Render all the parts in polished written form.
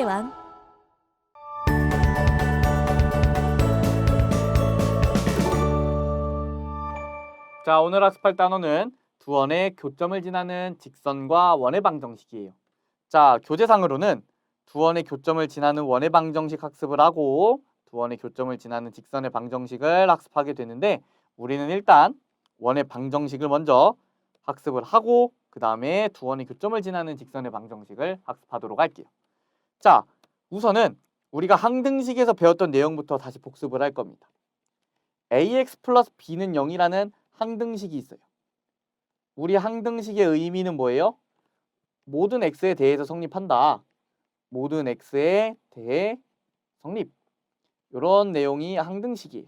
수학의 왕. 자, 오늘 학습할 단어는 두 원의 교점을 지나는 직선과 원의 방정식이에요. 자, 교재상으로는 두 원의 교점을 지나는 원의 방정식 학습을 하고 두 원의 교점을 지나는 직선의 방정식을 학습하게 되는데, 우리는 일단 원의 방정식을 먼저 학습을 하고 그 다음에 두 원의 교점을 지나는 직선의 방정식을 학습하도록 할게요. 자, 우선은 우리가 항등식에서 배웠던 내용부터 다시 복습을 할 겁니다. ax 플러스 b는 0이라는 항등식이 있어요. 우리 항등식의 의미는 뭐예요? 모든 x에 대해서 성립한다. 모든 x에 대해 성립. 이런 내용이 항등식이에요.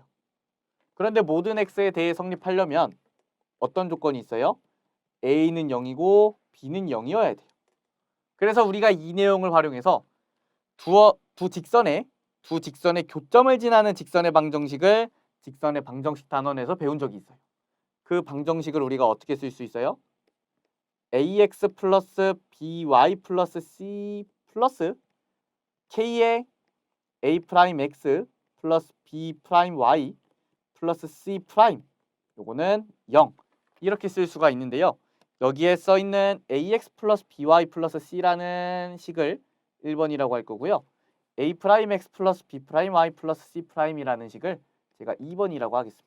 그런데 모든 x에 대해 성립하려면 어떤 조건이 있어요? a는 0이고 b는 0이어야 돼요. 그래서 우리가 이 내용을 활용해서 두 직선의 교점을 지나는 직선의 방정식을 직선의 방정식 단원에서 배운 적이 있어요. 그 방정식을 우리가 어떻게 쓸 수 있어요? ax 플러스 by 플러스 c 플러스 k의 a 프라임 x 플러스 b 프라임 y 플러스 c 프라임, 요거는 0 이렇게 쓸 수가 있는데요. 여기에 써 있는 ax 플러스 by 플러스 c라는 식을 1번이라고 할 거고요. a 프라임 x 플러스 b 프라임 y 플러스 c 프라임이라는 식을 제가 2번이라고 하겠습니다.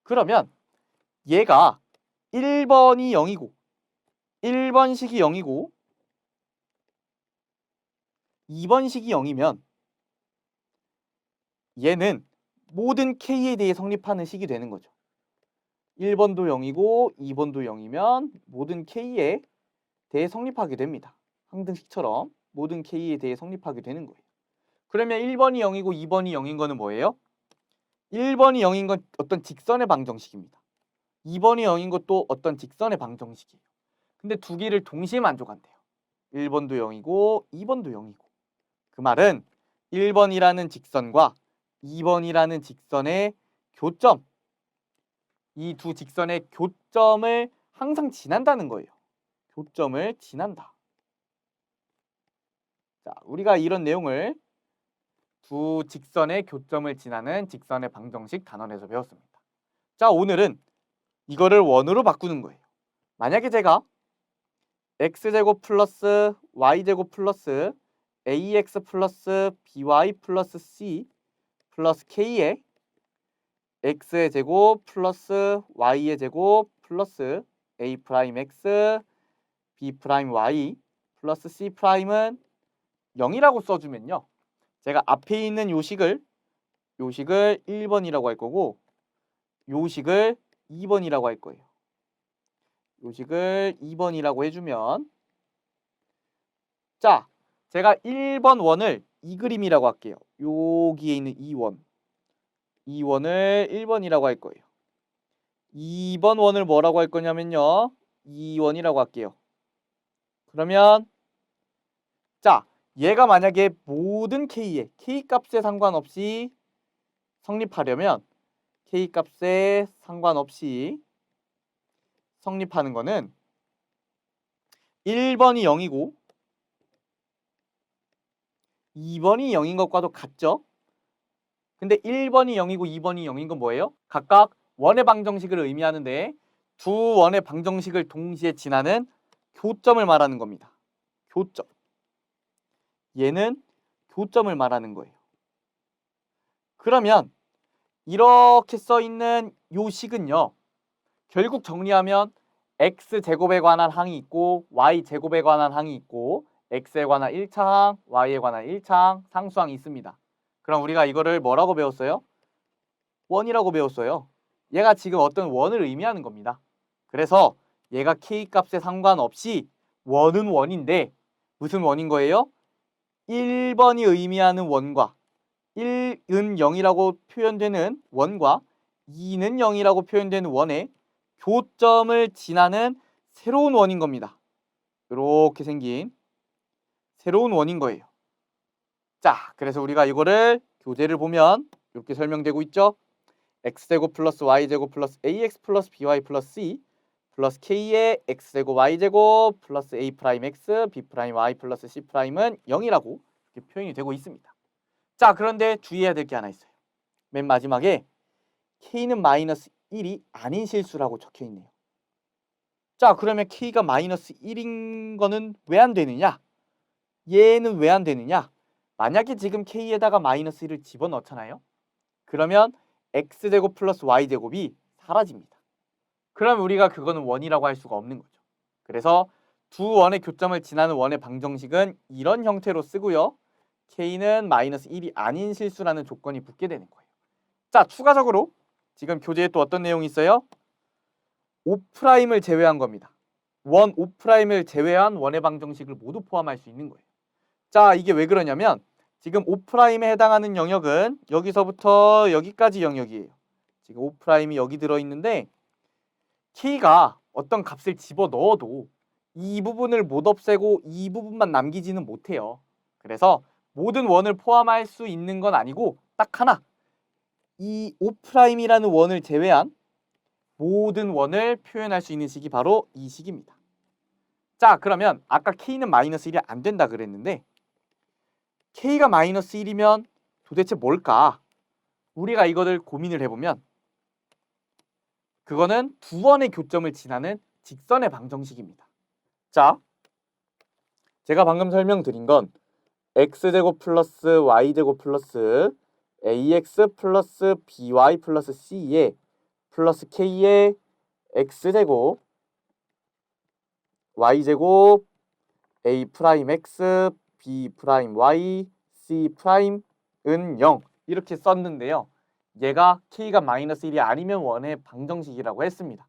그러면 얘가 1번이 0이고 1번식이 0이고 2번식이 0이면 얘는 모든 k에 대해 성립하는 식이 되는 거죠. 1번도 0이고 2번도 0이면 모든 k에 대해 성립하게 됩니다. 항등식처럼 모든 k에 대해 성립하게 되는 거예요. 그러면 1번이 0이고 2번이 0인 거는 뭐예요? 1번이 0인 건 어떤 직선의 방정식입니다. 2번이 0인 것도 어떤 직선의 방정식이에요. 근데 두 개를 동시에 만족한대요. 1번도 0이고 2번도 0이고. 그 말은 1번이라는 직선과 2번이라는 직선의 교점, 이 두 직선의 교점을 항상 지난다는 거예요. 교점을 지난다. 자, 우리가 이런 내용을 두 직선의 교점을 지나는 직선의 방정식 단원에서 배웠습니다. 자, 오늘은 이거를 원으로 바꾸는 거예요. 만약에 제가 x제곱 플러스 y제곱 플러스 ax 플러스 by 플러스 c 플러스 k의 x의 제곱 플러스 y의 제곱 플러스 a 프라임 x b 프라임 y 플러스 c 프라임은 0이라고 써주면요, 제가 앞에 있는 요식을 1번이라고 할 거고 요식을 2번이라고 할 거예요. 요식을 2번이라고 해주면, 자, 제가 1번 원을 이 그림이라고 할게요. 여기에 있는 이 원을 1번이라고 할 거예요. 2번 원을 뭐라고 할 거냐면요, 2원이라고 할게요. 그러면 자, 얘가 만약에 모든 k에 k 값에 상관없이 성립하려면 k 값에 상관없이 성립하는 거는 1번이 0이고 2번이 0인 것과도 같죠? 근데 1번이 0이고 2번이 0인 건 뭐예요? 각각 원의 방정식을 의미하는데 두 원의 방정식을 동시에 지나는 교점을 말하는 겁니다. 교점. 얘는 교점을 말하는 거예요. 그러면 이렇게 써 있는 요 식은요, 결국 정리하면 x제곱에 관한 항이 있고 y제곱에 관한 항이 있고 x에 관한 1차 항, y에 관한 1차 항, 상수항이 있습니다. 그럼 우리가 이거를 뭐라고 배웠어요? 원이라고 배웠어요. 얘가 지금 어떤 원을 의미하는 겁니다. 그래서 얘가 k값에 상관없이 원은 원인데 무슨 원인 거예요? 1번이 의미하는 원과 1은 0이라고 표현되는 원과 2는 0이라고 표현되는 원의 교점을 지나는 새로운 원인 겁니다. 이렇게 생긴 새로운 원인 거예요. 자, 그래서 우리가 이거를 교재를 보면 이렇게 설명되고 있죠. x제곱 플러스 y제곱 플러스 ax 플러스 by 플러스 c 플러스 k의 x제곱 y제곱 플러스 a 프라임 x b 프라임 y 플러스 c 프라임은 0이라고 이렇게 표현이 되고 있습니다. 자, 그런데 주의해야 될 게 하나 있어요. 맨 마지막에 k는 마이너스 1이 아닌 실수라고 적혀 있네요. 자, 그러면 k가 마이너스 1인 거는 왜 안 되느냐? 얘는 왜 안 되느냐? 만약에 지금 k에다가 마이너스 1을 집어넣잖아요. 그러면 x제곱 플러스 y제곱이 사라집니다. 그럼 우리가 그거는 원이라고 할 수가 없는 거죠. 그래서 두 원의 교점을 지나는 원의 방정식은 이런 형태로 쓰고요. k는 마이너스 1이 아닌 실수라는 조건이 붙게 되는 거예요. 자, 추가적으로 지금 교재에 또 어떤 내용이 있어요? 5'을 제외한 겁니다. 원 5'을 제외한 원의 방정식을 모두 포함할 수 있는 거예요. 자, 이게 왜 그러냐면 지금 5'에 해당하는 영역은 여기서부터 여기까지 영역이에요. 지금 5'이 여기 들어있는데 k가 어떤 값을 집어넣어도 이 부분을 못 없애고 이 부분만 남기지는 못해요. 그래서 모든 원을 포함할 수 있는 건 아니고 딱 하나, 이 5'이라는 원을 제외한 모든 원을 표현할 수 있는 식이 바로 이 식입니다. 자, 그러면 아까 k는 마이너스 1이 안 된다 그랬는데 k가 마이너스 1이면 도대체 뭘까? 우리가 이거를 고민을 해보면 그거는 두 원의 교점을 지나는 직선의 방정식입니다. 자, 제가 방금 설명드린 건 x제곱 플러스 y제곱 플러스 ax 플러스 by 플러스 c에 플러스 k의 x제곱 y제곱 a 프라임 x b 프라임 y c 프라임은 0 이렇게 썼는데요. 얘가 k가 마이너스 1이 아니면 원의 방정식이라고 했습니다.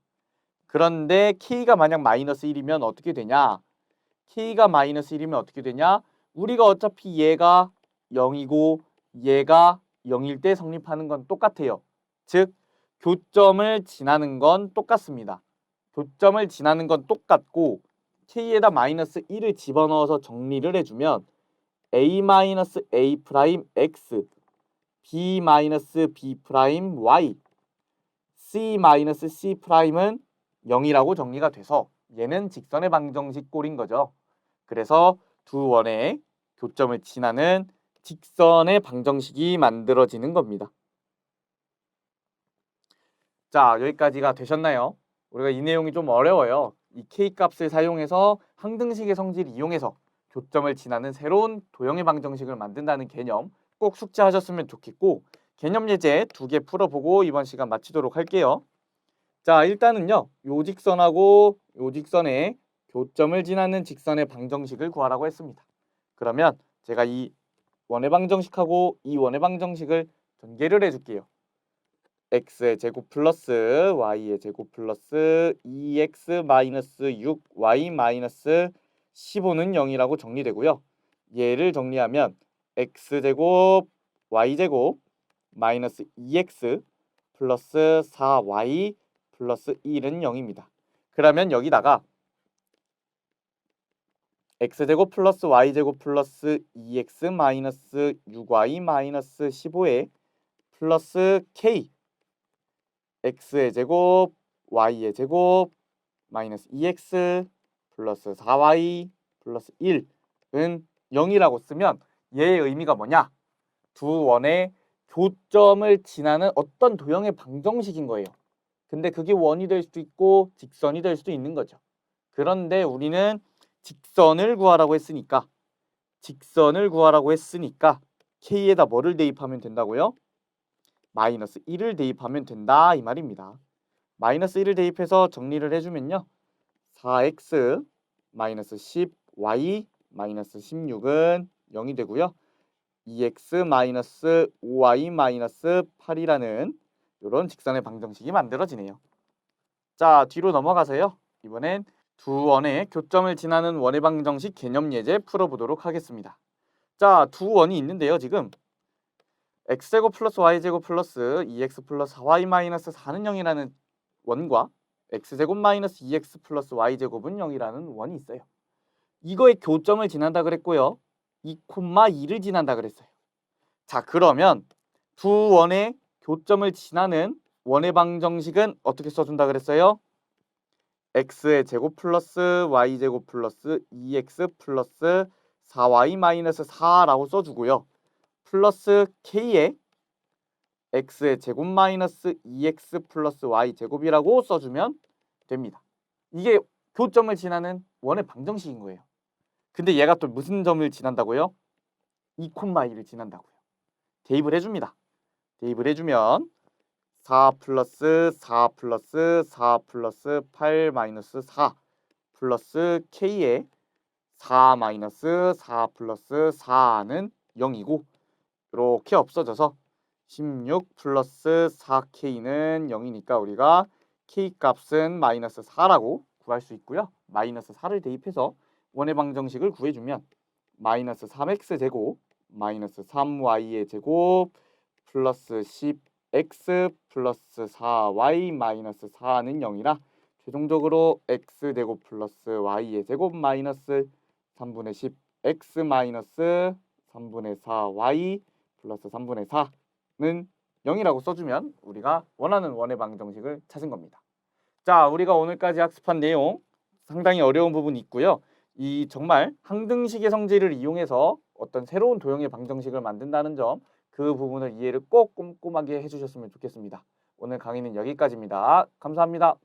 그런데 k가 만약 마이너스 1이면 어떻게 되냐? k가 마이너스 1이면 어떻게 되냐? 우리가 어차피 얘가 0이고 얘가 0일 때 성립하는 건 똑같아요. 즉 교점을 지나는 건 똑같습니다. 교점을 지나는 건 똑같고 k에다 마이너스 1을 집어넣어서 정리를 해주면 a-a 프라임 x b-b 프라임 y c-c 프라임은 0이라고 정리가 돼서 얘는 직선의 방정식 꼴인 거죠. 그래서 두 원의 교점을 지나는 직선의 방정식이 만들어지는 겁니다. 자, 여기까지가 되셨나요? 우리가 이 내용이 좀 어려워요. 이 k값을 사용해서 항등식의 성질을 이용해서 교점을 지나는 새로운 도형의 방정식을 만든다는 개념 꼭 숙지하셨으면 좋겠고 개념 예제 2개 풀어보고 이번 시간 마치도록 할게요. 자, 일단은요. 요 직선하고 요 직선의 교점을 지나는 직선의 방정식을 구하라고 했습니다. 그러면 제가 이 원의 방정식하고 이 원의 방정식을 전개를 해줄게요. x의 제곱 플러스 y의 제곱 플러스 2x 마이너스 6y 마이너스 15는 0이라고 정리되고요. 얘를 정리하면 x제곱 y제곱 마이너스 2x 플러스 4y 플러스 1은 0입니다. 그러면 여기다가 x제곱 플러스 y제곱 플러스 2x 마이너스 6y 마이너스 15에 플러스 k x의 제곱 y의 제곱 마이너스 2x 플러스 4y 플러스 1은 0이라고 쓰면 얘의 의미가 뭐냐? 두 원의 교점을 지나는 어떤 도형의 방정식인 거예요. 근데 그게 원이 될 수도 있고 직선이 될 수도 있는 거죠. 그런데 우리는 직선을 구하라고 했으니까 k에다 뭐를 대입하면 된다고요? 마이너스 1을 대입하면 된다 이 말입니다. 마이너스 1을 대입해서 정리를 해주면요. 4x 마이너스 10y 마이너스 16은 0이 되고요. 2x 마이너스 5y 마이너스 8이라는 이런 직선의 방정식이 만들어지네요. 자, 뒤로 넘어가서요. 이번엔 두 원의 교점을 지나는 원의 방정식 개념 예제 풀어보도록 하겠습니다. 자, 두 원이 있는데요. 지금 x제곱 플러스 y제곱 플러스 2x 플러스 4y 마이너스 4는 0이라는 원과 x제곱 마이너스 2x 플러스 y제곱은 0이라는 원이 있어요. 이거의 교점을 지난다 그랬고요. 2,2를 지난다 그랬어요. 자, 그러면 두 원의 교점을 지나는 원의 방정식은 어떻게 써준다 그랬어요? x의 제곱 플러스 y제곱 플러스 2x 플러스 4y-4라고 써주고요. 플러스 k에 x의 제곱 마이너스 2x 플러스 y 제곱이라고 써주면 됩니다. 이게 교점을 지나는 원의 방정식인 거예요. 근데 얘가 또 무슨 점을 지난다고요? 2,2를 지난다고요. 대입을 해줍니다. 대입을 해주면 4 플러스 4 플러스 4 플러스 8 마이너스 4 플러스 k에 4 마이너스 4 플러스 4는 0이고 이렇게 없어져서 16 플러스 4k는 0이니까 우리가 k 값은 마이너스 4라고 구할 수 있고요. 마이너스 4를 대입해서 원의 방정식을 구해주면 마이너스 3x 제곱 마이너스 3y의 제곱 플러스 10x 플러스 4y 마이너스 4는 0이라 최종적으로 x제곱 플러스 y의 제곱 마이너스 3분의 10 x 마이너스 3분의 4y 플러스 3분의 4는 0이라고 써주면 우리가 원하는 원의 방정식을 찾은 겁니다. 자, 우리가 오늘까지 학습한 내용 상당히 어려운 부분이 있고요. 이 정말 항등식의 성질을 이용해서 어떤 새로운 도형의 방정식을 만든다는 점, 그 부분을 이해를 꼭 꼼꼼하게 해주셨으면 좋겠습니다. 오늘 강의는 여기까지입니다. 감사합니다.